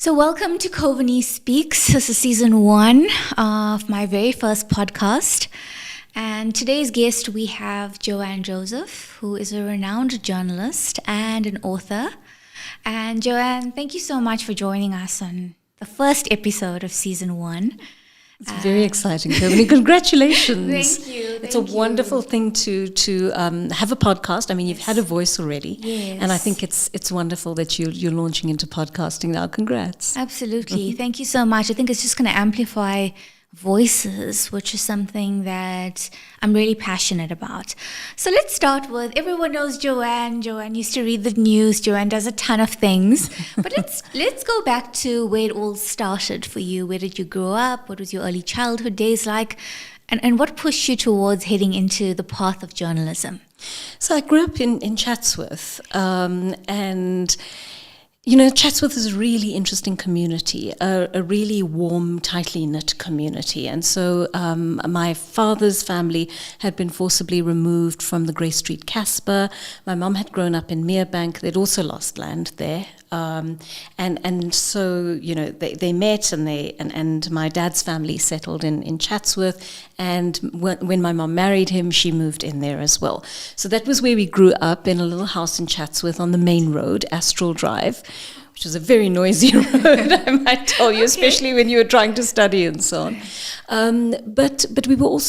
So welcome to Coveney Speaks. This is season 1 of my very first podcast. And today's guest, we have Joanne Joseph, who is a renowned journalist and an author. And Joanne, thank you so much for joining us on the first episode of season 1. It's very exciting, Coveney. Congratulations. Thank you. It's a wonderful thing to have a podcast. I mean, you've had a voice already. Yes. And I think it's wonderful that you're launching into podcasting now. Congrats. Absolutely. Thank you so much. I think it's just going to amplify voices, which is something that I'm really passionate about. So let's start with, everyone knows Joanne. Joanne used to read the news. Joanne does a ton of things. But let's go back to where it all started for you. Where did you grow up? What was your early childhood days like? And what pushed you towards heading into the path of journalism? So I grew up in Chatsworth, and Chatsworth is a really interesting community, a really warm, tightly knit community. And so my father's family had been forcibly removed from the Grey Street Casbah. My mum had grown up in Merebank. They'd also lost land there. And so, they met and my dad's family settled in Chatsworth. And when my mum married him, she moved in there as well. So that was where we grew up, in a little house in Chatsworth on the main road, Astral Drive, which was a very noisy road, I might tell you, especially when you were trying to study and so on. But we were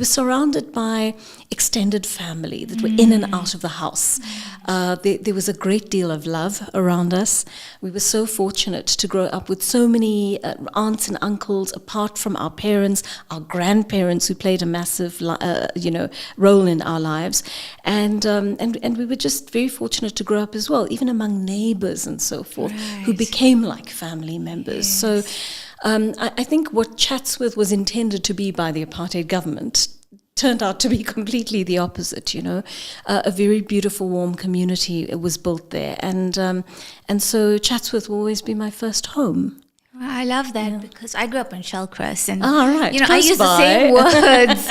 surrounded by extended family that were in and out of the house. There was a great deal of love around us. We were so fortunate to grow up with so many aunts and uncles apart from our parents, our grandparents, who played a massive role in our lives, and we were just very fortunate to grow up as well, even among neighbors and so forth, who became like family members. Yes. So I think what Chatsworth was intended to be by the apartheid government turned out to be completely the opposite. A very beautiful, warm community was built there, and so Chatsworth will always be my first home. I love that because I grew up in Shellcrest, and right. I use the same words,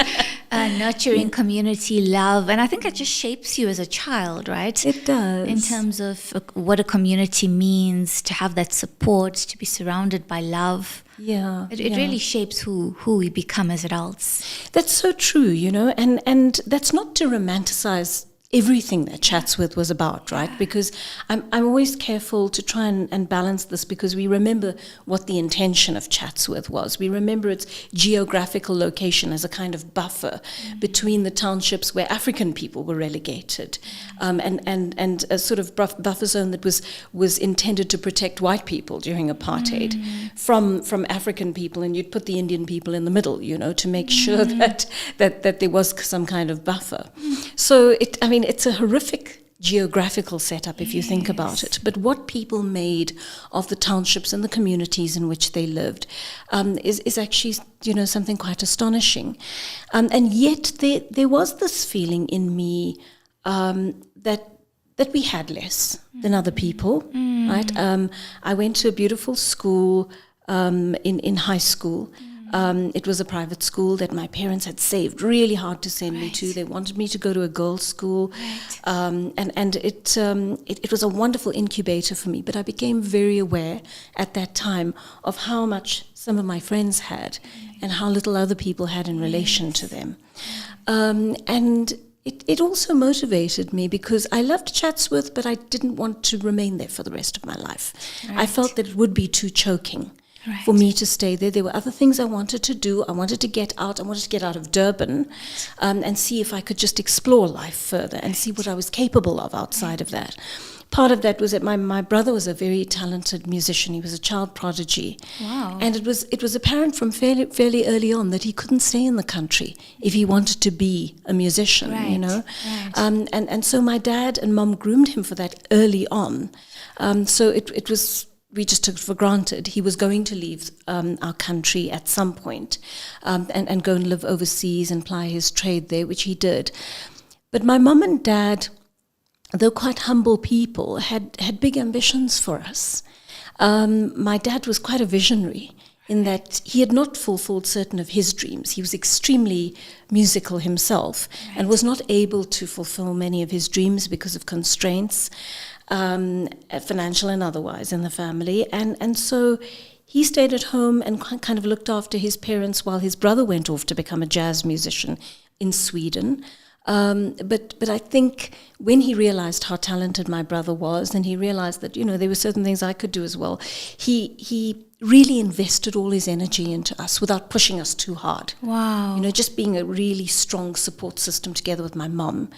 nurturing, community, love, and I think it just shapes you as a child, right? It does. In terms of what a community means, to have that support, to be surrounded by love. Yeah, it really shapes who we become as adults. That's so true, and that's not to romanticize everything that Chatsworth was about, right? Because I'm always careful to try and balance this, because we remember what the intention of Chatsworth was. We remember its geographical location as a kind of buffer between the townships where African people were relegated, and a sort of buffer zone that was intended to protect white people during apartheid from African people, and you'd put the Indian people in the middle, to make sure that there was some kind of buffer. So it's a horrific geographical setup if you think about it. But what people made of the townships and the communities in which they lived is actually, something quite astonishing. And yet there was this feeling in me that we had less than other people, right? I went to a beautiful school in high school. It was a private school that my parents had saved really hard to send me to. They wanted me to go to a girls' school, and it was a wonderful incubator for me. But I became very aware at that time of how much some of my friends had and how little other people had in relation to them. And it also motivated me, because I loved Chatsworth, but I didn't want to remain there for the rest of my life. Right. I felt that it would be too choking. Right. For me to stay there. There were other things I wanted to do. I wanted to get out. I wanted to get out of Durban and see if I could just explore life further and see what I was capable of outside of that. Part of that was that my brother was a very talented musician. He was a child prodigy. Wow. And it was apparent from fairly early on that he couldn't stay in the country if he wanted to be a musician, Right. And so my dad and mum groomed him for that early on. So it was... We just took it for granted. He was going to leave our country at some point, and go and live overseas and ply his trade there, which he did. But my mum and dad, though quite humble people, had big ambitions for us. My dad was quite a visionary in that he had not fulfilled certain of his dreams. He was extremely musical himself and was not able to fulfill many of his dreams because of constraints. financial and otherwise in the family. And so he stayed at home and kind of looked after his parents while his brother went off to become a jazz musician in Sweden. But I think when he realized how talented my brother was, and he realized that, there were certain things I could do as well, he really invested all his energy into us without pushing us too hard. Wow. Just being a really strong support system together with my mum.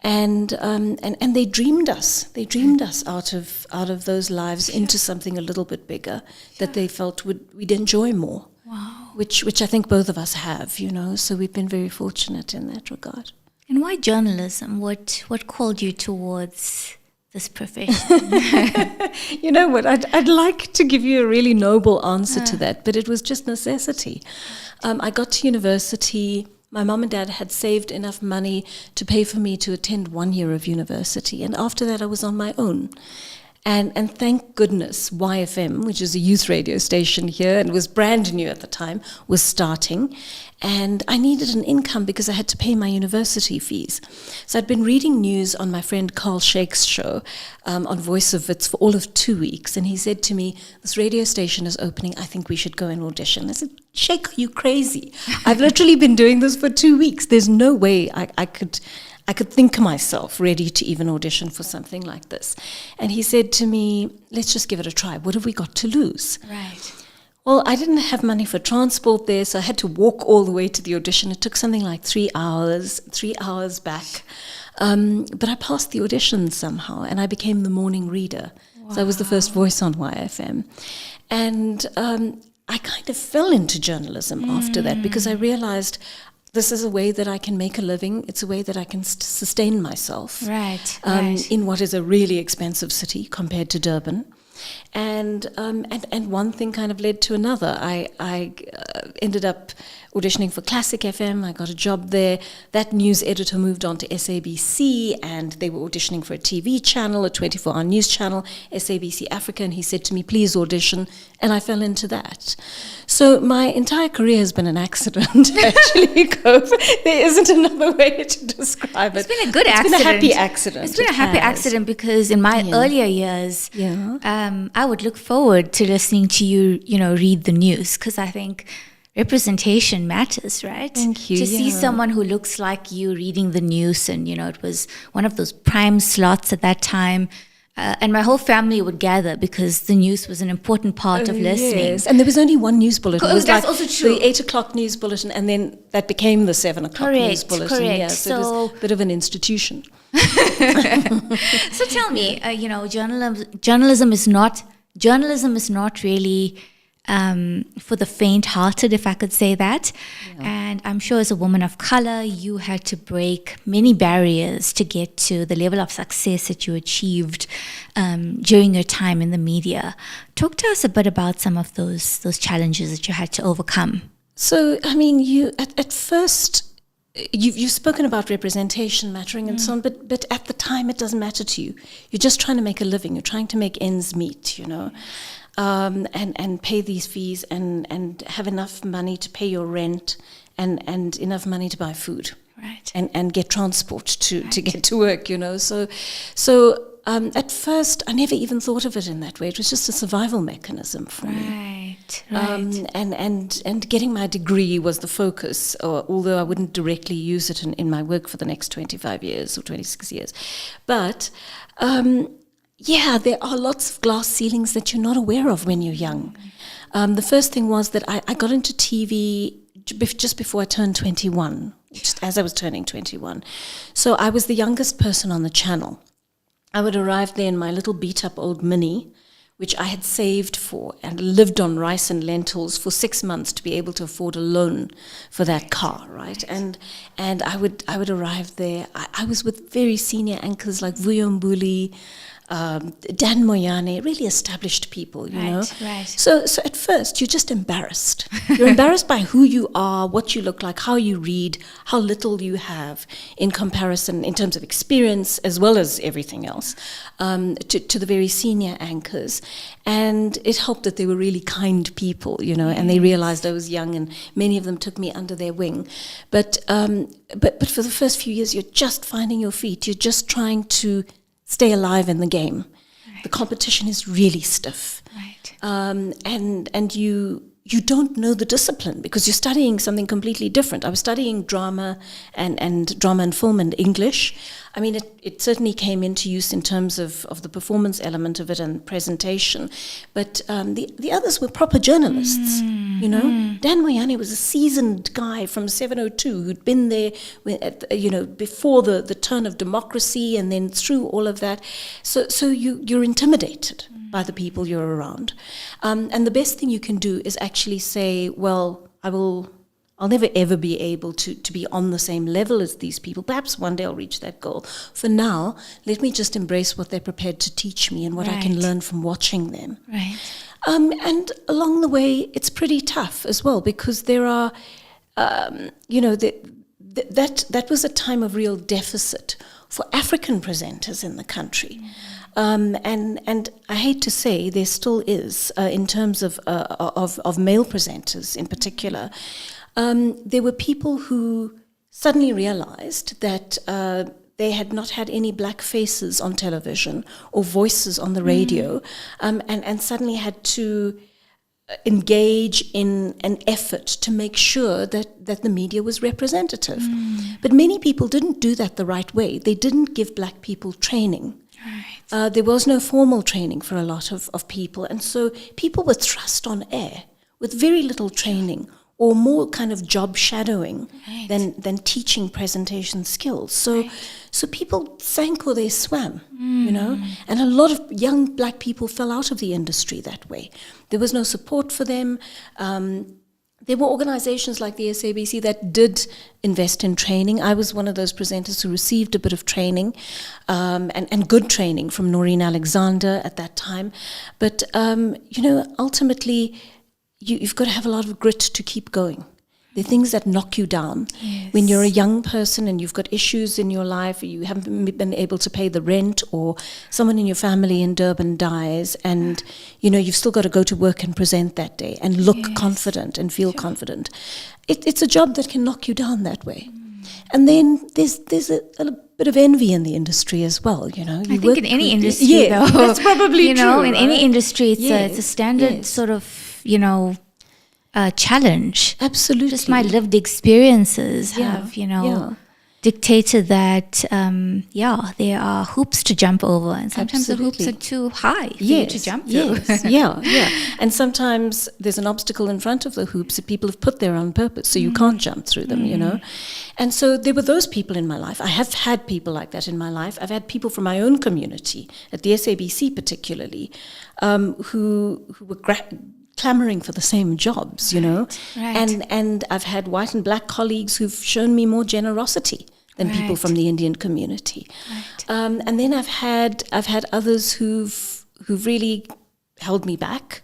And they dreamed us. They dreamed us out of those lives into something a little bit bigger that they felt we'd enjoy more. Wow. Which I think both of us have, So we've been very fortunate in that regard. And why journalism? What called you towards this profession? You know what? I'd like to give you a really noble answer to that, but it was just necessity. I got to university. My mom and dad had saved enough money to pay for me to attend 1 year of university. And after that, I was on my own. And thank goodness YFM, which is a youth radio station here and was brand new at the time, was starting. And I needed an income because I had to pay my university fees. So I'd been reading news on my friend Carl Sheikh's show on Voice of Wits for all of 2 weeks. And he said to me, this radio station is opening. I think we should go and audition. I said, Sheikh, are you crazy? I've literally been doing this for 2 weeks. There's no way I could think myself ready to even audition for something like this. And he said to me, let's just give it a try. What have we got to lose? Right. Well, I didn't have money for transport there, so I had to walk all the way to the audition. It took something like 3 hours back. But I passed the audition somehow, and I became the morning reader. Wow. So I was the first voice on YFM. And I kind of fell into journalism after that because I realized this is a way that I can make a living. It's a way that I can sustain myself. Right. In what is a really expensive city compared to Durban. And one thing kind of led to another. I ended up auditioning for Classic FM. I got a job there. That news editor moved on to SABC, and they were auditioning for a TV channel, a 24-hour news channel, SABC Africa, and he said to me, please audition, and I fell into that. So my entire career has been an accident, actually, Cove. There isn't another way to describe it. It's been a good accident. It's been a happy accident. It's been a happy accident because in my earlier years, I would look forward to listening to you, read the news, because I think representation matters, right? Thank you. To see someone who looks like you reading the news, and it was one of those prime slots at that time. And my whole family would gather because the news was an important part of listening. Yes. And there was only one news bulletin. It was that's also true. The 8 o'clock news bulletin, and then that became the 7 o'clock news bulletin. Correct. Yeah, so it was a bit of an institution. So tell me, journalism is not really for the faint-hearted, if I could say that. Yeah. And I'm sure as a woman of color, you had to break many barriers to get to the level of success that you achieved during your time in the media. Talk to us a bit about some of those challenges that you had to overcome. So, I mean, you at first, you've spoken about representation mattering and so on, but at the time it doesn't matter to you. You're just trying to make a living. You're trying to make ends meet, and pay these fees and have enough money to pay your rent and enough money to buy food. Right. And get transport to get to work, So at first, I never even thought of it in that way. It was just a survival mechanism for me. Right. And getting my degree was the focus, although I wouldn't directly use it in my work for the next 25 years or 26 years. But there are lots of glass ceilings that you're not aware of when you're young. The first thing was that I got into TV just before I turned 21, just as I was turning 21. So I was the youngest person on the channel. I would arrive there in my little beat-up old Mini, which I had saved for and lived on rice and lentils for 6 months to be able to afford a loan for that car, right? And I would arrive there. I was with very senior anchors like Vuyo Mbuli, Dan Moyane, really established people, know. Right. So at first you're just embarrassed. You're embarrassed by who you are, what you look like, how you read, how little you have in comparison in terms of experience as well as everything else to the very senior anchors. And it helped that they were really kind people, and they realized I was young, and many of them took me under their wing. But for the first few years, you're just finding your feet. You're just trying to stay alive in the game. The competition is really stiff. Right. And you don't know the discipline because you're studying something completely different. I was studying drama and drama and film and English. I mean, it certainly came into use in terms of the performance element of it and presentation. But the others were proper journalists, you know. Dan Moyane was a seasoned guy from 702 who'd been there, before the turn of democracy and then through all of that. So you're intimidated by the people you're around. And the best thing you can do is actually say, well, I'll never ever be able to be on the same level as these people. Perhaps one day I'll reach that goal. For now, let me just embrace what they're prepared to teach me and what I can learn from watching them. Right. And along the way, it's pretty tough as well because there are, that was a time of real deficit for African presenters in the country. And I hate to say there still is in terms of male presenters in particular. There were people who suddenly realized that they had not had any black faces on television or voices on the radio, and suddenly had to engage in an effort to make sure that the media was representative. But many people didn't do that the right way. They didn't give black people training. Right. There was no formal training for a lot of people, and so people were thrust on air with very little training or more kind of job shadowing than teaching presentation skills. So people sank or they swam, you know, and a lot of young black people fell out of the industry that way. There was no support for them. There were organizations like the SABC that did invest in training. I was one of those presenters who received a bit of training and good training from Noreen Alexander at that time. But, ultimately, you've got to have a lot of grit to keep going. There are things that knock you down. Yes. When you're a young person and you've got issues in your life, you haven't been able to pay the rent, or someone in your family in Durban dies, and you've still got to go to work and present that day and look confident and feel confident. It's a job that can knock you down that way. And then there's a bit of envy in the industry as well, you know. I think in any industry, though. That's probably true. In any industry, it's a standard sort of, challenge. Absolutely. Just my lived experiences have, dictated that, there are hoops to jump over, and sometimes the hoops are too high for you to jump through. Yes, And sometimes there's an obstacle in front of the hoops that people have put there on purpose, so you can't jump through them, you know. And so there were those people in my life. I have had people like that in my life. I've had people from my own community, at the SABC particularly, who were clamoring for the same jobs, you know. Right. And I've had white and black colleagues who've shown me more generosity than people from the Indian community. Right. And then I've had others who've really held me back,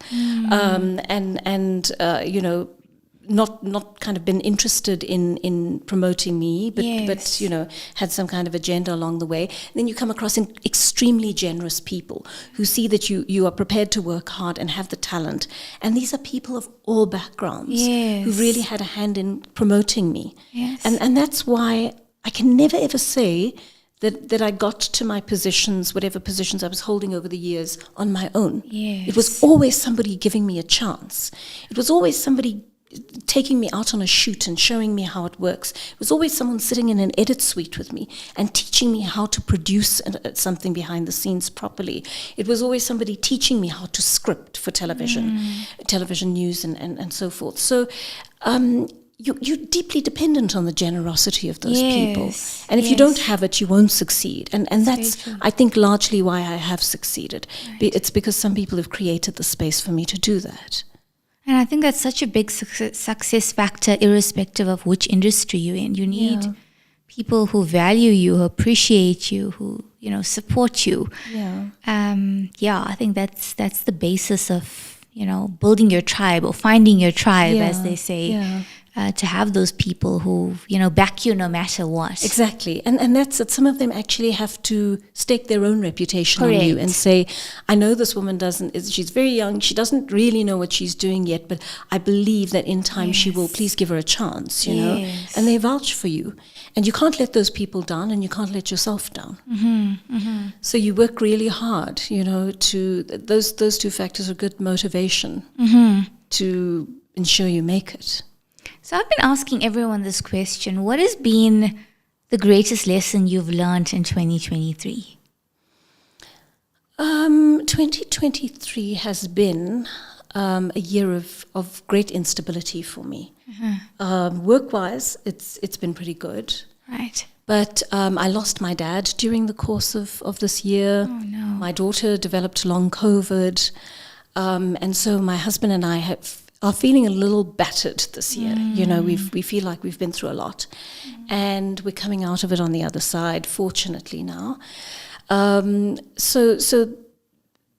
not kind of been interested in promoting me, but had some kind of agenda along the way. And then you come across extremely generous people who see that you are prepared to work hard and have the talent. And these are people of all backgrounds who really had a hand in promoting me. Yes. And that's why I can never ever say that I got to my positions, whatever positions I was holding over the years, on my own. Yes. It was always somebody giving me a chance. It was always somebody taking me out on a shoot and showing me how it works. It was always someone sitting in an edit suite with me and teaching me how to produce something behind the scenes properly. It was always somebody teaching me how to script for television news and so forth. So you're deeply dependent on the generosity of those people. And if you don't have it, you won't succeed. And that's I think, largely why I have succeeded. Right. It's because some people have created the space for me to do that. And I think that's such a big success factor, irrespective of which industry you're in. You need people who value you, who appreciate you, who support you. I think that's the basis of building your tribe or finding your tribe, as they say. to have those people who, back you no matter what. Exactly. And that's it. Some of them actually have to stake their own reputation on you Correct. and say, I know this woman she's very young, she doesn't really know what she's doing yet, but I believe that in time she will. Please give her a chance, know. Yes. And they vouch for you. And you can't let those people down, and you can't let yourself down. So you work really hard, to those two factors are good motivation to ensure you make it. So I've been asking everyone this question. What has been the greatest lesson you've learned in 2023? 2023 has been a year of great instability for me. Work-wise, it's been pretty good. Right. But I lost my dad during the course of this year. Oh, no. My daughter developed long COVID. And so my husband and I are feeling a little battered this year. We feel like we've been through a lot. And we're coming out of it on the other side, fortunately now. So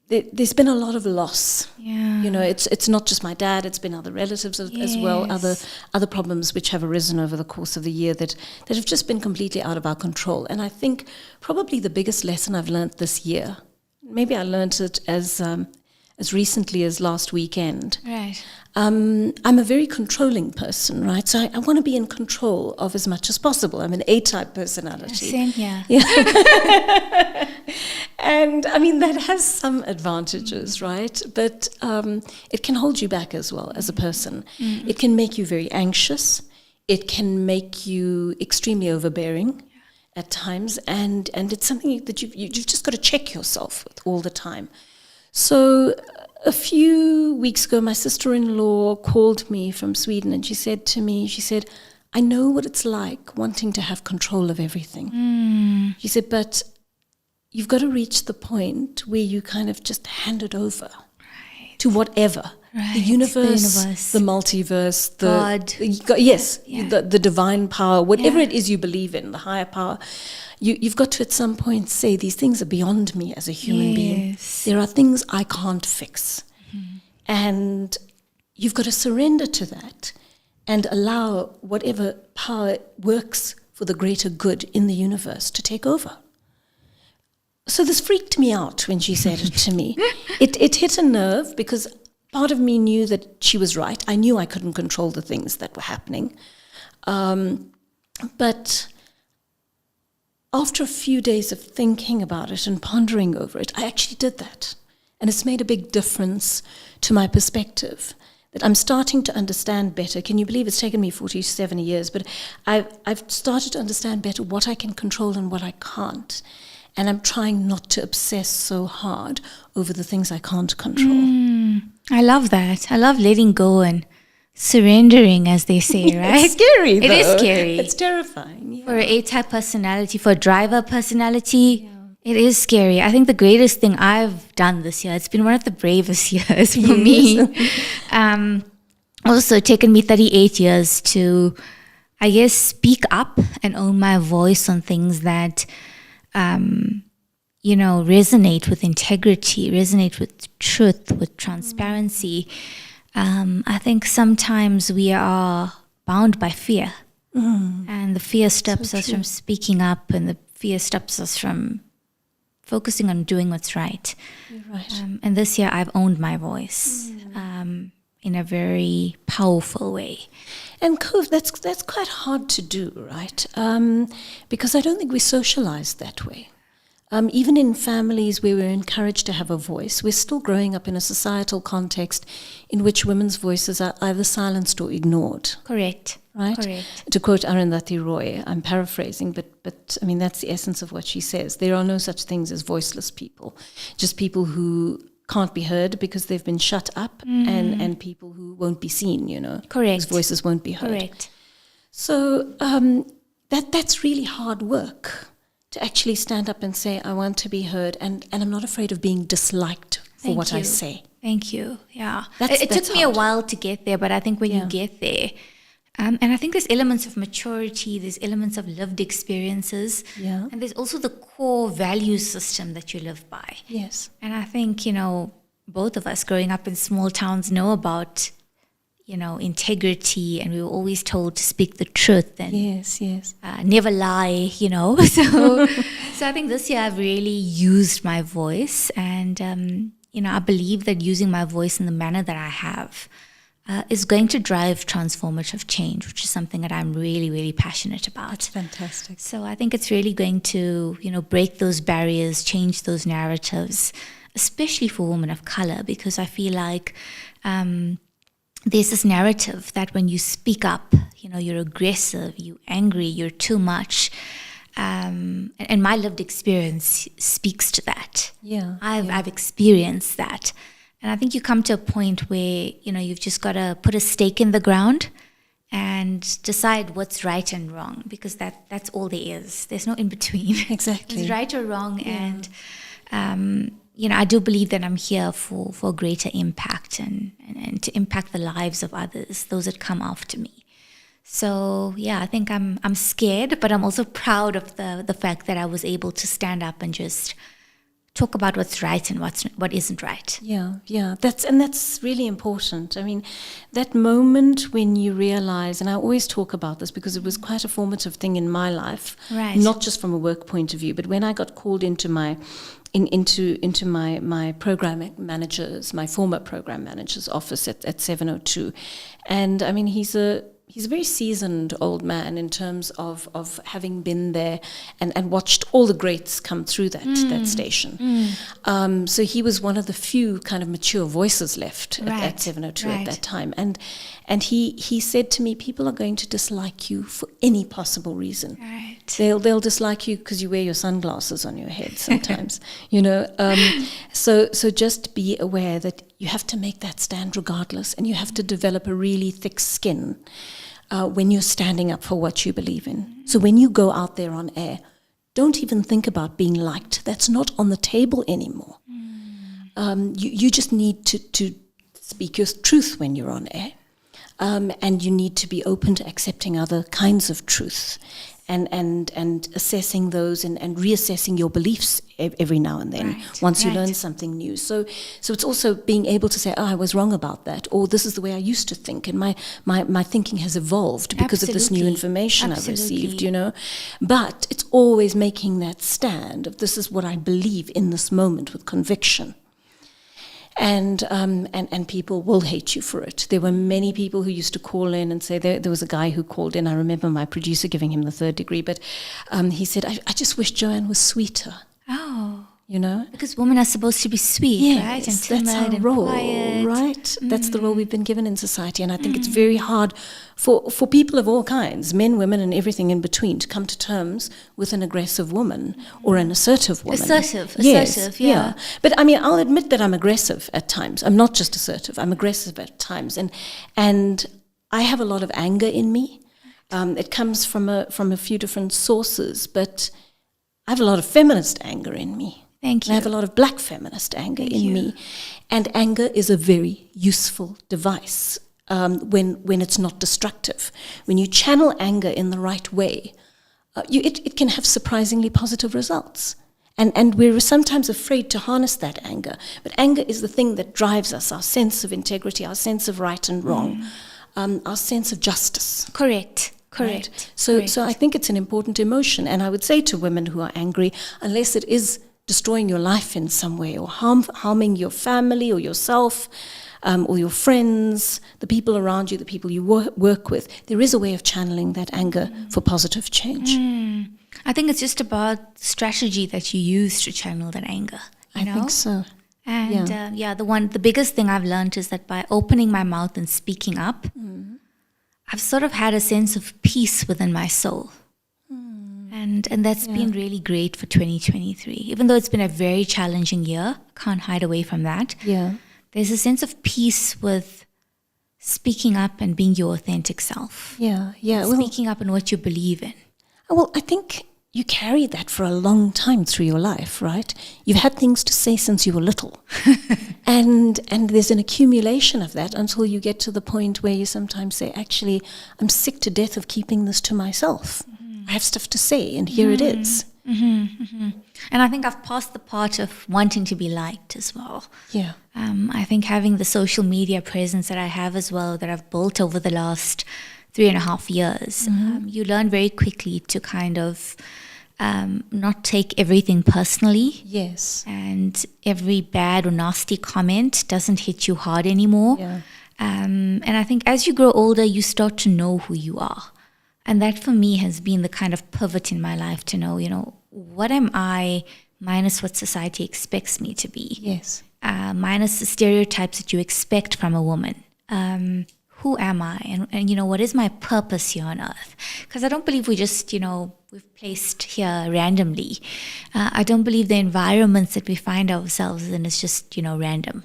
there's been a lot of loss. Yeah. It's not just my dad, it's been other relatives as well, other problems which have arisen over the course of the year that have just been completely out of our control. And I think probably the biggest lesson I've learned this year, maybe I learned it as recently as last weekend. Right. I'm a very controlling person, right? So I want to be in control of as much as possible. I'm an A-type personality. Same here. Yeah. And I mean, that has some advantages, right? But it can hold you back as well as a person. It can make you very anxious. It can make you extremely overbearing at times. And it's something that you've just got to check yourself with all the time. So a few weeks ago, my sister-in-law called me from Sweden, and she said to me, I know what it's like wanting to have control of everything. She said, but you've got to reach the point where you kind of just hand it over to whatever. Right. The universe, the multiverse, God. The divine power, whatever it is you believe in, the higher power. You've got to at some point say, these things are beyond me as a human being. There are things I can't fix. And you've got to surrender to that and allow whatever power works for the greater good in the universe to take over. So this freaked me out when she said it to me. It hit a nerve because part of me knew that she was right. I knew I couldn't control the things that were happening. But after a few days of thinking about it and pondering over it, I actually did that. And it's made a big difference to my perspective, that I'm starting to understand better. Can you believe it's taken me 47 years? But I've started to understand better what I can control and what I can't. And I'm trying not to obsess so hard over the things I can't control. I love that. I love letting go and surrendering, as they say, right? It's scary, though. It is scary. It's terrifying. Yeah. For an A-type personality, for a driver personality, it is scary. I think the greatest thing I've done this year, it's been one of the bravest years for me. Also taken me 38 years to, I guess, speak up and own my voice on things that, resonate with integrity, resonate with truth, with transparency. I think sometimes we are bound by fear. And the fear stops us from speaking up, and the fear stops us from focusing on doing what's right. You're right. And this year I've owned my voice in a very powerful way. And that's quite hard to do, right? Because I don't think we socialize that way. Even in families where we're encouraged to have a voice, we're still growing up in a societal context in which women's voices are either silenced or ignored. Correct. Right? Correct. To quote Arundhati Roy, I'm paraphrasing, but I mean, that's the essence of what she says. There are no such things as voiceless people, just people who can't be heard because they've been shut up, and people who won't be seen, Correct. whose voices won't be heard. Correct. So that's really hard work, to actually stand up and say, I want to be heard, and I'm not afraid of being disliked for what I say. Thank you. Yeah. That's It took me a hard. while to get there, but I think when you get there, and I think there's elements of maturity, there's elements of lived experiences, and there's also the core value system that you live by. Yes. And I think, both of us growing up in small towns know about, integrity, and we were always told to speak the truth and Yes, yes. never lie, So I think this year I've really used my voice, and I believe that using my voice in the manner that I have is going to drive transformative change, which is something that I'm really, really passionate about. Fantastic. So I think it's really going to, break those barriers, change those narratives, especially for women of color, because I feel like there's this narrative that when you speak up, you're aggressive, you're angry, you're too much. And my lived experience speaks to that. Yeah. I've experienced that. And I think you come to a point where, you've just got to put a stake in the ground and decide what's right and wrong, because that's all there is. There's no in between. Exactly. It's right or wrong. Yeah. And, I do believe that I'm here for greater impact and to impact the lives of others, those that come after me. So, I think I'm scared, but I'm also proud of the fact that I was able to stand up and just talk about what's right and what isn't right. Yeah. That's really important. I mean, that moment when you realize, and I always talk about this because it was quite a formative thing in my life, right. Not just from a work point of view, but when I got called into my program manager's, my former program manager's office at 702, and I mean he's a very seasoned old man in terms of having been there and watched all the greats come through that station. So he was one of the few kind of mature voices left at 702 at that time. And he said to me, people are going to dislike you for any possible reason. Right. They'll dislike you because you wear your sunglasses on your head sometimes, So just be aware that you have to make that stand regardless, and you have to develop a really thick skin when you're standing up for what you believe in. So when you go out there on air, don't even think about being liked. That's not on the table anymore. You just need to speak your truth when you're on air. And you need to be open to accepting other kinds of truth and assessing those and reassessing your beliefs every now and then once you learn something new. So it's also being able to say, I was wrong about that, or this is the way I used to think, and my thinking has evolved because of this new information I've received, But it's always making that stand of this is what I believe in this moment with conviction. And people will hate you for it. There were many people who used to call in and say, there was a guy who called in, I remember my producer giving him the 3rd degree, but he said, I just wish Joanne was sweeter. Oh. Because women are supposed to be sweet, right? And timid, that's our and role, quiet. right? That's the role we've been given in society, and I think it's very hard for people of all kinds, men, women, and everything in between, to come to terms with an aggressive woman or an assertive woman. Assertive, yeah. But I mean, I'll admit that I'm aggressive at times. I'm not just assertive. I'm aggressive at times, and I have a lot of anger in me. It comes from a few different sources, but I have a lot of feminist anger in me. Thank you. And I have a lot of black feminist anger in me. And anger is a very useful device when it's not destructive. When you channel anger in the right way, it can have surprisingly positive results. And we're sometimes afraid to harness that anger. But anger is the thing that drives us, our sense of integrity, our sense of right and wrong, our sense of justice. Correct. Right? So I think it's an important emotion. And I would say to women who are angry, unless it is destroying your life in some way or harming your family or yourself or your friends, the people around you, the people you work with, there is a way of channeling that anger for positive change. I think it's just about strategy that you use to channel that anger. I think so. And the biggest thing I've learned is that by opening my mouth and speaking up, I've sort of had a sense of peace within my soul. And that's been really great for 2023. Even though it's been a very challenging year, can't hide away from that. Yeah. There's a sense of peace with speaking up and being your authentic self. Yeah. Speaking up in what you believe in. Well, I think you carry that for a long time through your life, right? You've had things to say since you were little. and there's an accumulation of that until you get to the point where you sometimes say, actually, I'm sick to death of keeping this to myself. I have stuff to say, and here it is. And I think I've passed the part of wanting to be liked as well. Yeah. I think having the social media presence that I have as well, that I've built over the last 3.5 years, you learn very quickly to kind of not take everything personally. Yes. And every bad or nasty comment doesn't hit you hard anymore. Yeah. And I think as you grow older, you start to know who you are. And that for me has been the kind of pivot in my life to know, what am I minus what society expects me to be? Yes. Minus the stereotypes that you expect from a woman. Who am I? And what is my purpose here on earth? Because I don't believe we just, we've placed here randomly. I don't believe the environments that we find ourselves in is just, random.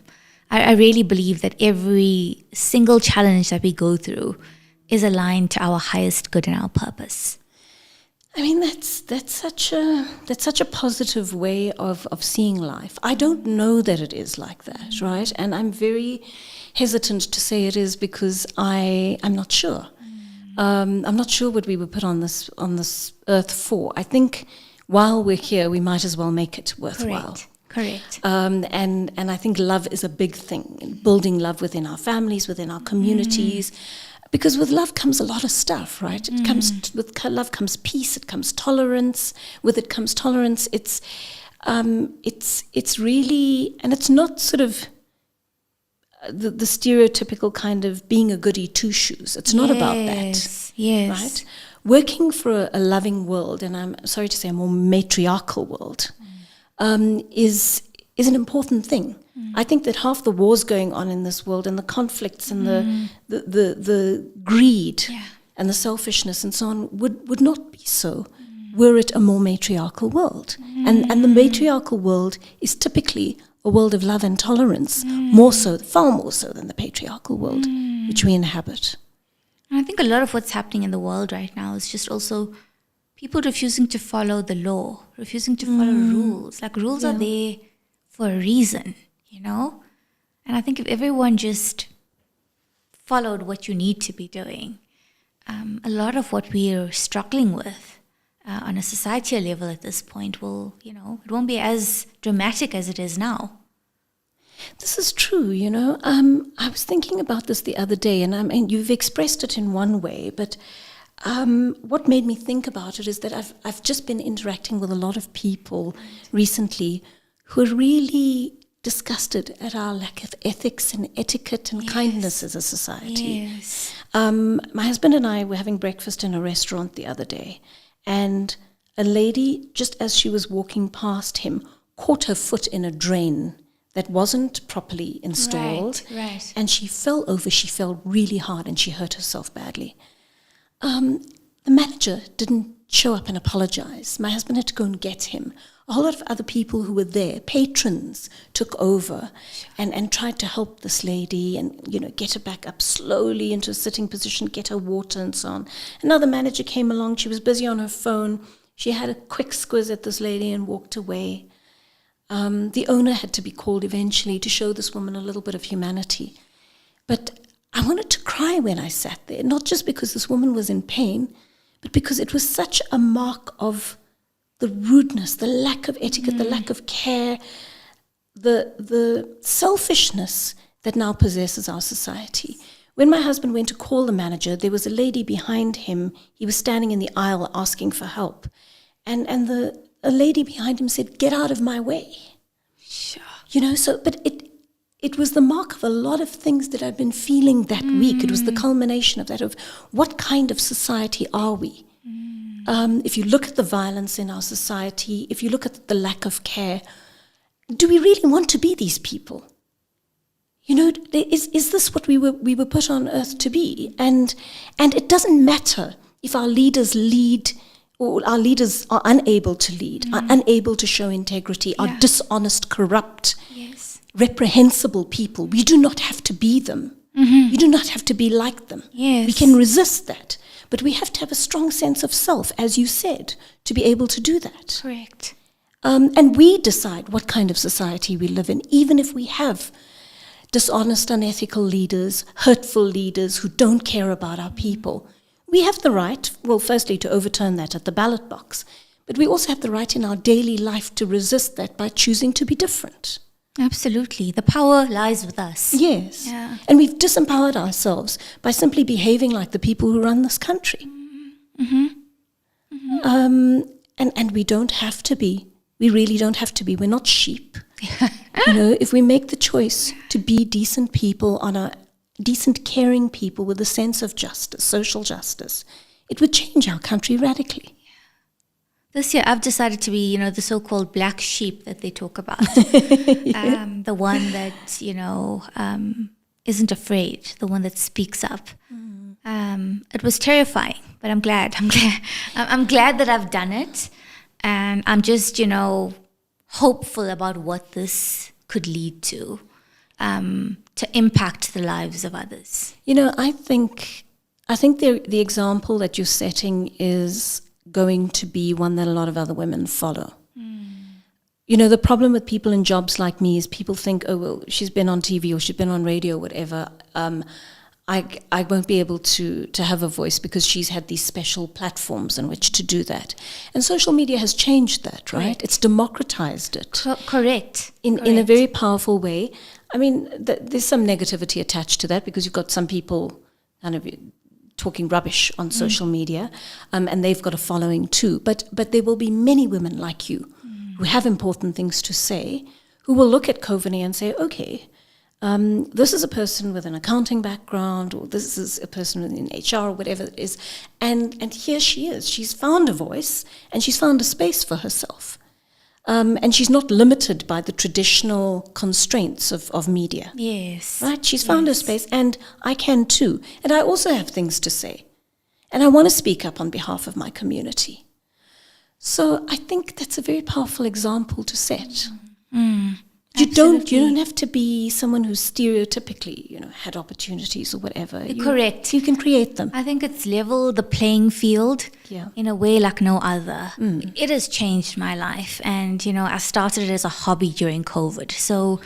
I really believe that every single challenge that we go through is aligned to our highest good and our purpose. I mean, that's such a positive way of seeing life. I don't know that it is like that, right? And I'm very hesitant to say it is because I'm not sure. I'm not sure what we were put on this earth for. I think while we're here, we might as well make it worthwhile. Correct. And I think love is a big thing, building love within our families, within our communities. Because with love comes a lot of stuff, right? It comes with love comes peace. It comes tolerance. With it comes tolerance. It's really, and it's not sort of the stereotypical kind of being a goody two shoes. It's not about that. Yes. Right? Working for a loving world, and I'm sorry to say a more matriarchal world, is an important thing. I think that half the wars going on in this world and the conflicts and the greed and the selfishness and so on would not be so were it a more matriarchal world. And the matriarchal world is typically a world of love and tolerance, far more so than the patriarchal world which we inhabit. And I think a lot of what's happening in the world right now is just also people refusing to follow the law, refusing to follow rules. Like rules are there for a reason. And I think if everyone just followed what you need to be doing, a lot of what we are struggling with on a societal level at this point will, it won't be as dramatic as it is now. This is true, I was thinking about this the other day, and you've expressed it in one way, but what made me think about it is that I've just been interacting with a lot of people recently who are really disgusted at our lack of ethics and etiquette and kindness as a society. Yes. My husband and I were having breakfast in a restaurant the other day, and a lady, just as she was walking past him, caught her foot in a drain that wasn't properly installed. Right. And she fell over. She fell really hard and she hurt herself badly. The manager didn't show up and apologize. My husband had to go and get him. A whole lot of other people who were there, patrons, took over and tried to help this lady and, get her back up slowly into a sitting position, get her water and so on. Another manager came along. She was busy on her phone. She had a quick squiz at this lady and walked away. The owner had to be called eventually to show this woman a little bit of humanity. But I wanted to cry when I sat there, not just because this woman was in pain, but because it was such a mark of the rudeness, the lack of etiquette, the lack of care, the selfishness that now possesses our society. When my husband went to call the manager, there was a lady behind him. He was standing in the aisle asking for help. And a lady behind him said, "Get out of my way." Sure. But it was the mark of a lot of things that I've been feeling that week. It was the culmination of that, of what kind of society are we? If you look at the violence in our society, if you look at the lack of care, do we really want to be these people? Is this what we were put on earth to be? And it doesn't matter if our leaders lead or our leaders are unable to lead, are unable to show integrity, are dishonest, corrupt, reprehensible people. We do not have to be them. We do not have to be like them. Yes. We can resist that. But we have to have a strong sense of self, as you said, to be able to do that. Correct. And we decide what kind of society we live in, even if we have dishonest, unethical leaders, hurtful leaders who don't care about our people. We have the right, well, firstly, to overturn that at the ballot box, But we also have the right in our daily life to resist that by choosing to be different. Absolutely. The power lies with us. Yes. Yeah. And we've disempowered ourselves by simply behaving like the people who run this country. And we don't have to be. We really don't have to be. We're not sheep. If we make the choice to be decent people, decent, caring people with a sense of justice, social justice, it would change our country radically. This year, I've decided to be, the so-called black sheep that they talk about. The one that, isn't afraid, the one that speaks up. It was terrifying, but I'm glad. I'm glad that I've done it. And I'm just, hopeful about what this could lead to impact the lives of others. I think the example that you're setting is going to be one that a lot of other women follow. The problem with people in jobs like me is people think, oh, well, she's been on TV or she's been on radio or whatever. I won't be able to have a voice because she's had these special platforms in which to do that. And social media has changed that, right? Correct. It's democratized it. Correct. In a very powerful way. I mean, there's some negativity attached to that because you've got some people kind of talking rubbish on social media, and they've got a following too. But there will be many women like you who have important things to say, who will look at Coveney and say, okay, this is a person with an accounting background, or this is a person in HR, or whatever it is, and here she is. She's found a voice, and she's found a space for herself. And she's not limited by the traditional constraints of media. Yes. Right? She's found her space, and I can too. And I also have things to say. And I want to speak up on behalf of my community. So I think that's a very powerful example to set. You don't have to be someone who's stereotypically, had opportunities or whatever. Correct. You can create them. I think it's level the playing field in a way like no other. It has changed my life. And, I started it as a hobby during COVID. So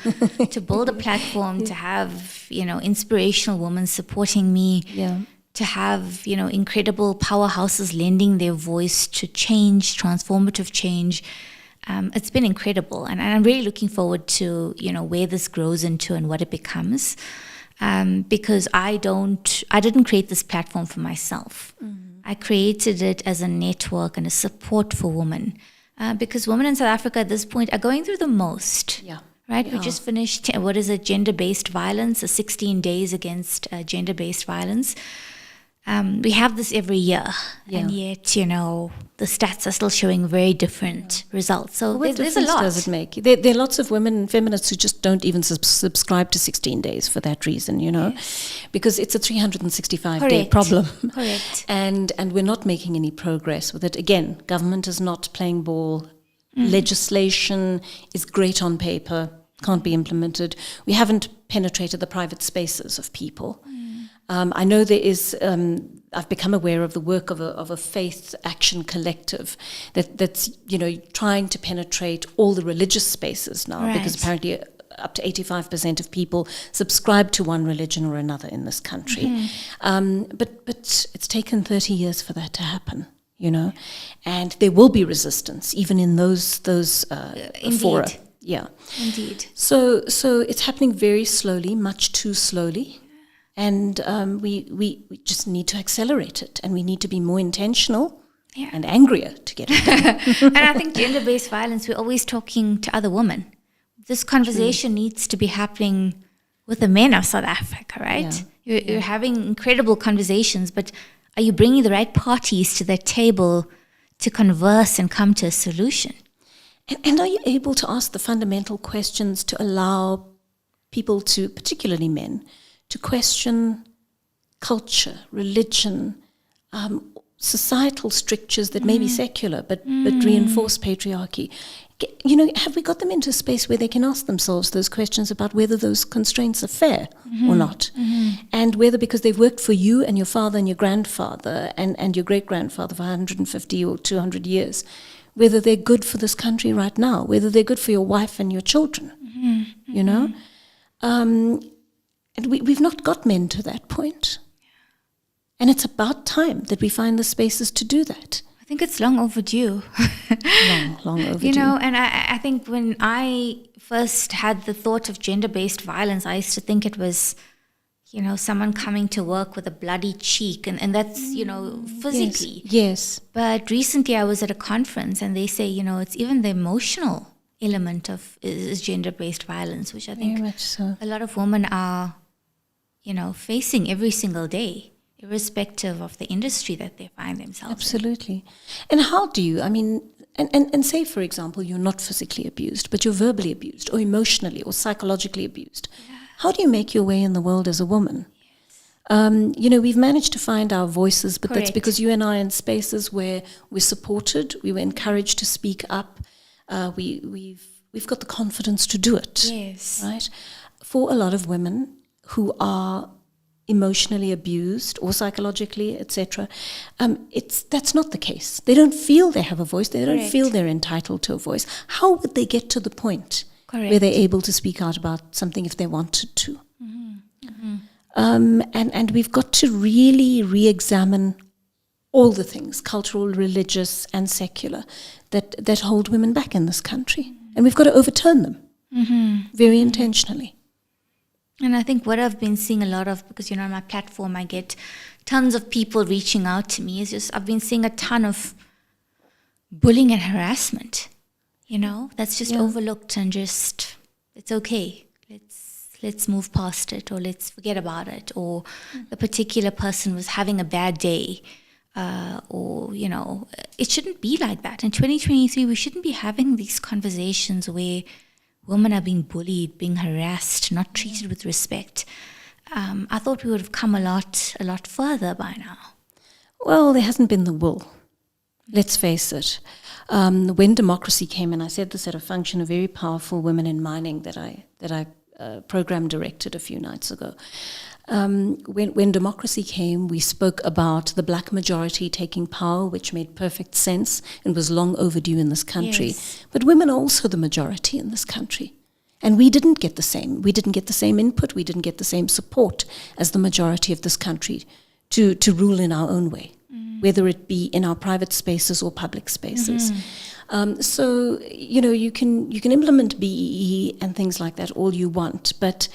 to build a platform, to have, inspirational women supporting me, to have, incredible powerhouses lending their voice to change, transformative change, it's been incredible, and I'm really looking forward to where this grows into and what it becomes, because I didn't create this platform for myself. I created it as a network and a support for women, because women in South Africa at this point are going through the most. Right? We just finished gender-based violence, 16 days against gender-based violence. We have this every year, and yet, the stats are still showing very different results. So there's a lot. Does it make? There are lots of women feminists who just don't even subscribe to 16 days for that reason, because it's a 365-day problem. Correct. And we're not making any progress with it. Again, government is not playing ball. Legislation is great on paper, can't be implemented. We haven't penetrated the private spaces of people. I know there is. I've become aware of the work of a faith action collective that's trying to penetrate all the religious spaces now, because apparently up to 85% of people subscribe to one religion or another in this country. But it's taken 30 years for that to happen. And there will be resistance even in those fora. Yeah, indeed. So it's happening very slowly, much too slowly. And we just need to accelerate it, and we need to be more intentional and angrier to get it done. And I think gender-based violence, we're always talking to other women. This conversation needs to be happening with the men of South Africa, right? You're having incredible conversations, but are you bringing the right parties to the table to converse and come to a solution? And are you able to ask the fundamental questions to allow people to, particularly men, to question culture, religion, societal strictures that may be secular but reinforce patriarchy? Have we got them into a space where they can ask themselves those questions about whether those constraints are fair or not? And whether, because they've worked for you and your father and your grandfather and your great-grandfather for 150 or 200 years, whether they're good for this country right now, whether they're good for your wife and your children, And we've not got men to that point. And it's about time that we find the spaces to do that. think it's long overdue. Long overdue. You know, and I think when I first had the thought of gender-based violence, I used to think it was, you know, someone coming to work with a bloody cheek, and that's, you know, physically. Yes. But recently I was at a conference and they say, you know, it's even the emotional element of is gender-based violence, which I think Very much so. a lot of women are, you know, facing every single day, irrespective of the industry that they find themselves in. Absolutely. And how do you, I mean, and say, for example, you're not physically abused, but you're verbally abused or emotionally or psychologically abused. Yeah. How do you make your way in the world as a woman? Yes. You know, we've managed to find our voices, but Correct. That's because you and I are in spaces where we're supported, we were encouraged to speak up. We've got the confidence to do it. Yes. Right? For a lot of women who are emotionally abused or psychologically, etc., that's not the case. They don't feel they have a voice. They don't Correct. feel they're entitled to a voice. How would they get to the point Correct. where they're able to speak out about something if they wanted to? And we've got to really re-examine all the things, cultural, religious, and secular, that hold women back in this country. And we've got to overturn them very intentionally. And I think what I've been seeing a lot of, because, you know, on my platform I get tons of people reaching out to me, is just I've been seeing a ton of bullying and harassment, you know, that's just overlooked and just, it's okay. Let's move past it, or let's forget about it, or the particular person was having a bad day, or, you know, it shouldn't be like that. In 2023, we shouldn't be having these conversations where women are being bullied, being harassed, not treated with respect. I thought we would have come a lot further by now. Well, there hasn't been the will. Let's face it. When democracy came in, I said this at a function of very powerful women in mining that I program directed a few nights ago. When democracy came, we spoke about the black majority taking power, which made perfect sense and was long overdue in this country. Yes. But women are also the majority in this country. And we didn't get the same. We didn't get the same input. We didn't get the same support as the majority of this country to rule in our own way, whether it be in our private spaces or public spaces. So, you know, you can implement BEE and things like that all you want, but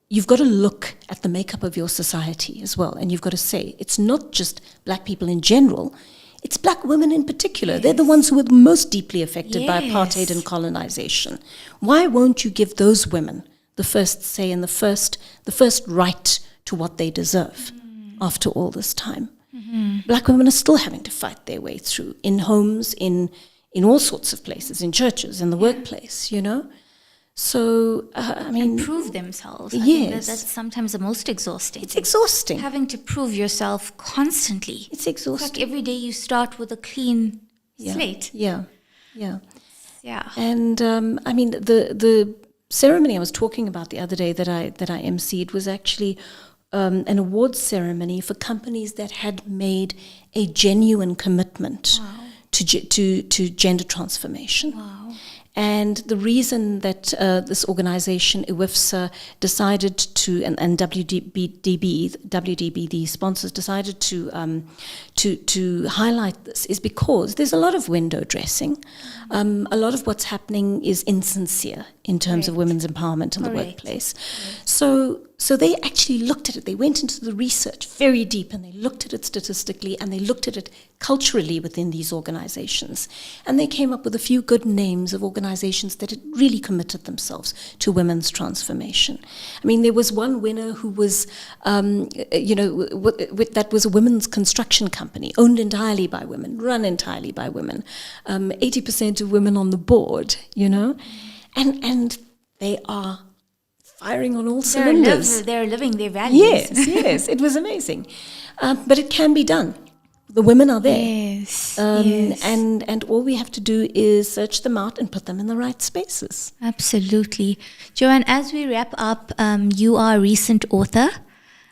you've got to look at the makeup of your society as well. And you've got to say, it's not just black people in general, it's black women in particular. Yes. They're the ones who were most deeply affected by Yes. apartheid and colonization. Why won't you give those women the first say and the first right to what they deserve after all this time? Black women are still having to fight their way through in homes, in all sorts of places, in churches, in the workplace, you know? So, I mean... Prove themselves. I Yes. think that's sometimes the most exhausting. It's exhausting. Having to prove yourself constantly. It's It's exhausting. like every day you start with a clean slate. Yeah. Yeah. And, I mean, the ceremony I was talking about the other day that I emceed was actually an awards ceremony for companies that had made a genuine commitment to gender transformation. Wow. And the reason that this organization, IWIFSA, decided to, and WDB, the sponsors, decided to highlight this is because there's a lot of window dressing. A lot of what's happening is insincere in terms of women's empowerment in the workplace. So they actually looked at it. They went into the research very deep, and they looked at it statistically, and they looked at it culturally within these organizations. And they came up with a few good names of organizations that had really committed themselves to women's transformation. I mean, there was one winner who was, that was a women's construction company, owned entirely by women, run entirely by women, 80% of women on the board, you know, and they are firing on all cylinders. They're living their values. Yes, it was amazing. But it can be done. The women are there. Yes. And all we have to do is search them out and put them in the right spaces. Absolutely. Joanne, as we wrap up, you are a recent author,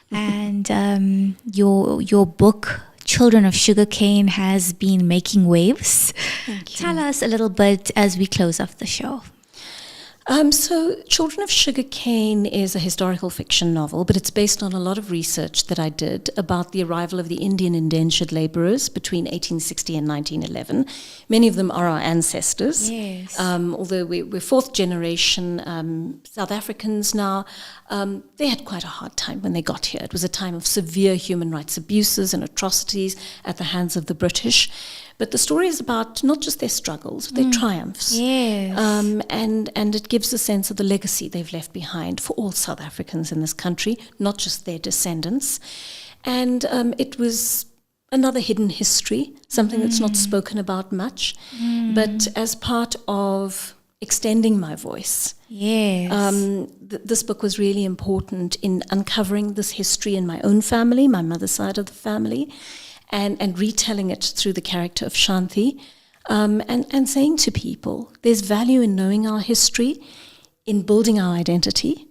and your book, Children of Sugarcane, has been making waves. Thank you. Tell us a little bit as we close off the show. So Children of Sugarcane is a historical fiction novel, but it's based on a lot of research that I did about the arrival of the Indian indentured laborers between 1860 and 1911. Many of them are our ancestors. Yes. Although we're fourth generation South Africans now, they had quite a hard time when they got here. It was a time of severe human rights abuses and atrocities at the hands of the British. But the story is about not just their struggles, their triumphs. Yes. And it gives a sense of the legacy they've left behind for all South Africans in this country, not just their descendants. And it was another hidden history, something that's not spoken about much. But as part of extending my voice, Yes. this book was really important in uncovering this history in my own family, my mother's side of the family, and retelling it through the character of Shanti, and saying to people, there's value in knowing our history, in building our identity,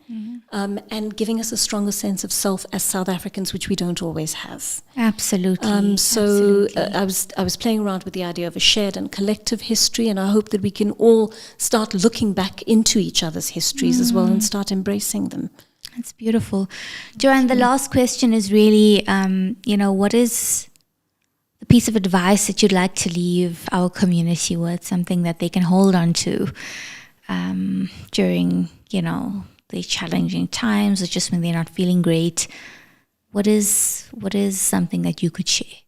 and giving us a stronger sense of self as South Africans, which we don't always have. Absolutely. So Absolutely. I was playing around with the idea of a shared and collective history, and I hope that we can all start looking back into each other's histories as well and start embracing them. That's beautiful. Joanne, the last question is really, what is the piece of advice that you'd like to leave our community with, something that they can hold on to during, the challenging times or just when they're not feeling great? What is something that you could share?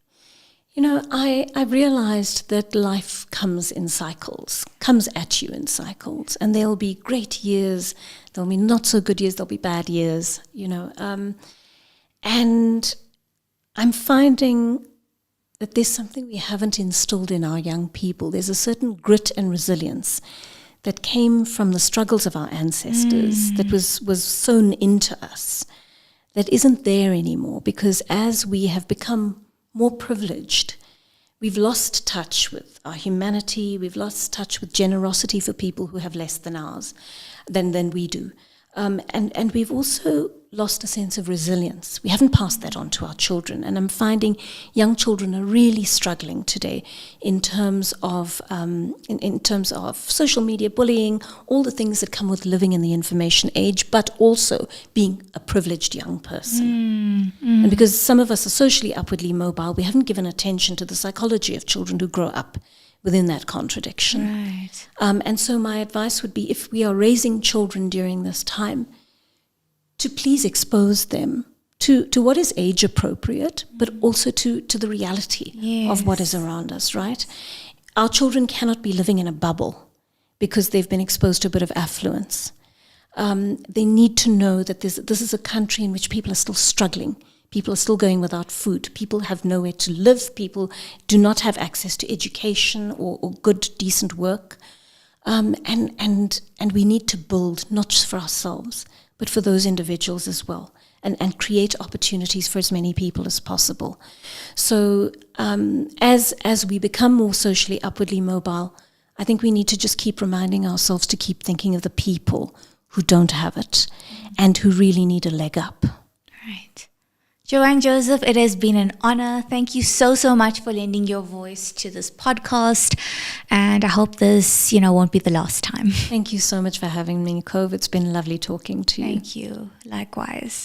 I realized that life comes in cycles, comes at you in cycles, and there'll be great years, there'll be not so good years, there'll be bad years, and I'm finding that there's something we haven't instilled in our young people. There's a certain grit and resilience that came from the struggles of our ancestors that was sewn into us, that isn't there anymore, because as we have become more privileged, we've lost touch with our humanity, we've lost touch with generosity for people who have less than ours, than we do. And we've also lost a sense of resilience. We haven't passed that on to our children. And I'm finding young children are really struggling today in terms of in terms of social media, bullying, all the things that come with living in the information age, but also being a privileged young person. And because some of us are socially upwardly mobile, we haven't given attention to the psychology of children who grow up within that contradiction. Right. And so my advice would be, if we are raising children during this time, to please expose them to what is age appropriate, but also to the reality of what is around us, right? Our children cannot be living in a bubble because they've been exposed to a bit of affluence. They need to know that this is a country in which people are still struggling. People are still going without food. People have nowhere to live. People do not have access to education or good, decent work. And we need to build, not just for ourselves, but for those individuals as well, and create opportunities for as many people as possible. So as we become more socially upwardly mobile, I think we need to just keep reminding ourselves to keep thinking of the people who don't have it and who really need a leg up. Right. Joanne Joseph, it has been an honor. Thank you so much for lending your voice to this podcast. And I hope this, won't be the last time. Thank you so much for having me, Cove. It's been lovely talking to you. Thank you. Likewise.